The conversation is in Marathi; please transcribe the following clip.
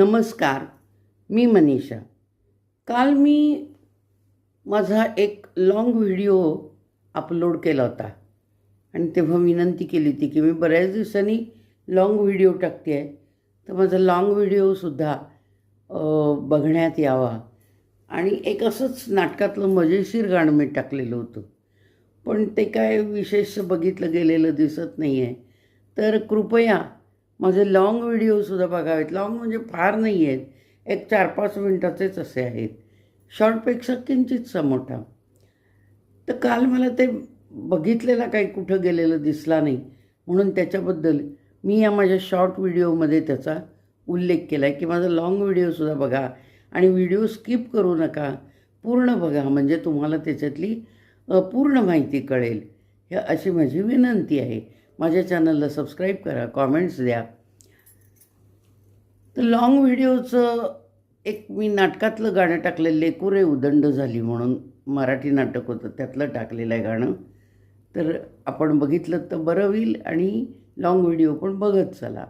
नमस्कार, मी मनीषा. काल मी माझा एक लाँग व्हिडिओ अपलोड केला होता आणि तेव्हा विनंती केली होती की मी बऱ्याच दिवसांनी लाँग व्हिडिओ टाकते आहे, तर माझा लाँग व्हिडिओसुद्धा बघण्यात यावा. आणि एक असंच नाटकातलं मजेशीर गाणं मी टाकलेलं होतं, पण ते काय विशेष बघितलं गेलेलं दिसत नाही आहे. तर कृपया माझे लाँग व्हिडिओसुद्धा बघावेत. लाँग म्हणजे फार नाही आहेत, एक 4-5 मिनटाचेच असे आहेत, शॉर्टपेक्षा किंचितसा मोठा. तर काल मला ते बघितलेला काही कुठं गेलेलं दिसला नाही, म्हणून त्याच्याबद्दल मी या माझ्या शॉर्ट व्हिडिओमध्ये त्याचा उल्लेख केला आहे की माझा लाँग व्हिडिओसुद्धा बघा आणि व्हिडिओ स्किप करू नका, पूर्ण बघा, म्हणजे तुम्हाला त्याच्यातली पूर्ण माहिती कळेल. हे अशी माझी विनंती आहे. माझ्या चॅनलला सबस्क्राईब करा, कॉमेंट्स द्या. तर लाँग व्हिडिओचं एक मी नाटकातलं गाणं टाकलेलं, लेकुरे उदंड झाली म्हणून मराठी नाटक होतं, त्यातलं टाकलेलं आहे गाणं. तर आपण बघितलं तर बरं होईल आणि लाँग व्हिडिओ पण बघत चला.